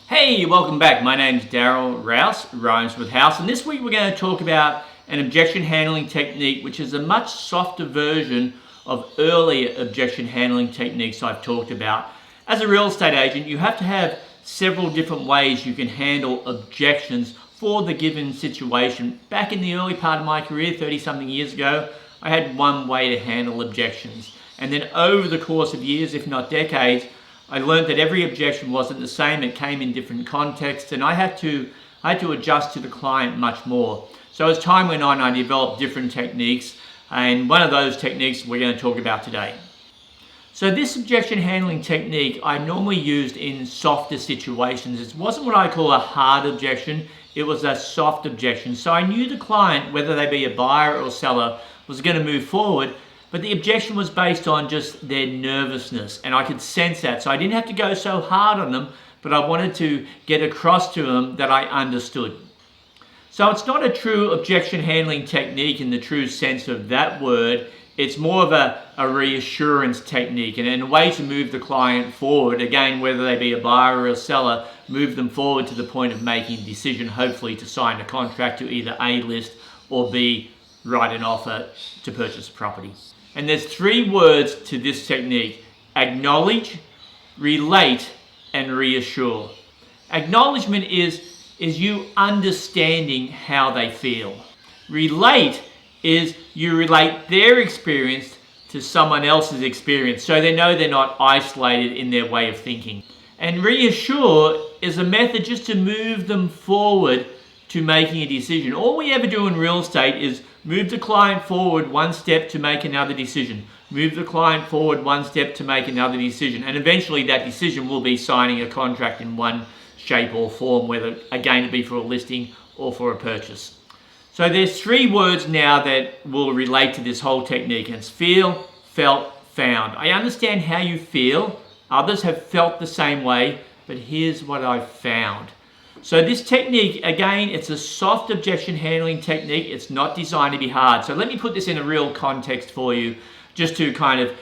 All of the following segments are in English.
Hey, welcome back. My name's Daryl Rouse, Rhymes with House, and this week we're going to talk about an objection handling technique which is a much softer version of earlier objection handling techniques I've talked about. As a real estate agent, you have to have several different ways you can handle objections for the given situation. Back in the early part of my career, 30-something years ago, I had one way to handle objections. And then over the course of years, if not decades, I learned that every objection wasn't the same. It came in different contexts, and I had to adjust to the client much more. So as time went on, I developed different techniques, and one of those techniques we're going to talk about today. So this objection handling technique I normally used in softer situations. It wasn't what I call a hard objection, it was a soft objection. So I knew the client, whether they be a buyer or seller, was going to move forward, but the objection was based on just their nervousness, and I could sense that. So I didn't have to go so hard on them, but I wanted to get across to them that I understood. So it's not a true objection handling technique in the true sense of that word. It's more of a reassurance technique and a way to move the client forward. Again, whether they be a buyer or a seller, move them forward to the point of making a decision, hopefully to sign a contract to either A, list, or B, write an offer to purchase a property. And there's three words to this technique: acknowledge, relate, and reassure. Acknowledgement is you understanding how they feel. Relate is you relate their experience to someone else's experience, so they know they're not isolated in their way of thinking. And reassure is a method just to move them forward to making a decision. All we ever do in real estate is move the client forward one step to make another decision. Move the client forward one step to make another decision. And eventually that decision will be signing a contract in one shape or form, whether again it be for a listing or for a purchase. So there's three words now that will relate to this whole technique, and it's feel, felt, found. I understand how you feel. Others have felt the same way, but here's what I've found. So this technique, again, it's a soft objection handling technique. It's not designed to be hard. So let me put this in a real context for you, just to kind of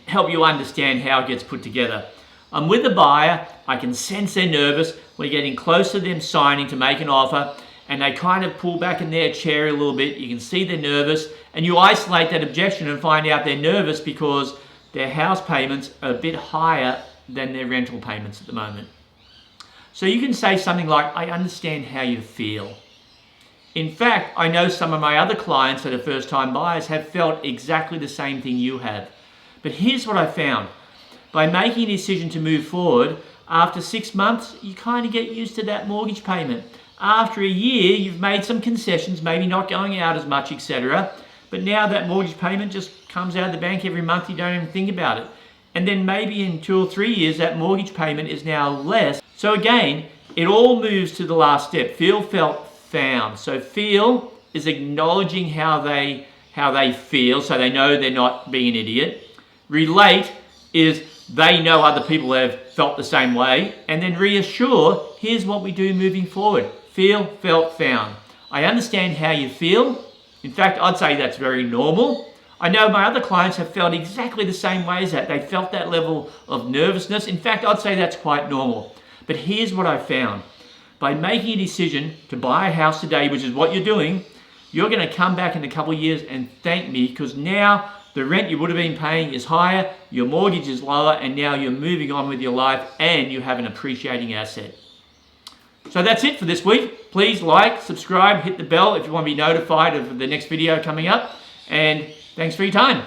help you understand how it gets put together. I'm with a buyer. I can sense they're nervous. We're getting close to them signing to make an offer, and they kind of pull back in their chair a little bit. You can see they're nervous, and you isolate that objection and find out they're nervous because their house payments are a bit higher than their rental payments at the moment. So you can say something like, I understand how you feel. In fact, I know some of my other clients that are first-time buyers have felt exactly the same thing you have. But here's what I found. By making a decision to move forward, after 6 months, you kind of get used to that mortgage payment. After a year, you've made some concessions, maybe not going out as much, etc. But now that mortgage payment just comes out of the bank every month, you don't even think about it. And then maybe in 2 or 3 years, that mortgage payment is now less. So again, it all moves to the last step: feel, felt, found. So feel is acknowledging how they feel, so they know they're not being an idiot. Relate is they know other people have felt the same way. And then reassure, here's what we do moving forward: feel, felt, found. I understand how you feel. In fact, I'd say that's very normal. I know my other clients have felt exactly the same way as that. They felt that level of nervousness. In fact, I'd say that's quite normal. But here's what I found. By making a decision to buy a house today, which is what you're doing, you're going to come back in a couple of years and thank me, because now the rent you would have been paying is higher, your mortgage is lower, and now you're moving on with your life and you have an appreciating asset. So that's it for this week. Please like, subscribe, hit the bell if you want to be notified of the next video coming up. And thanks for your time.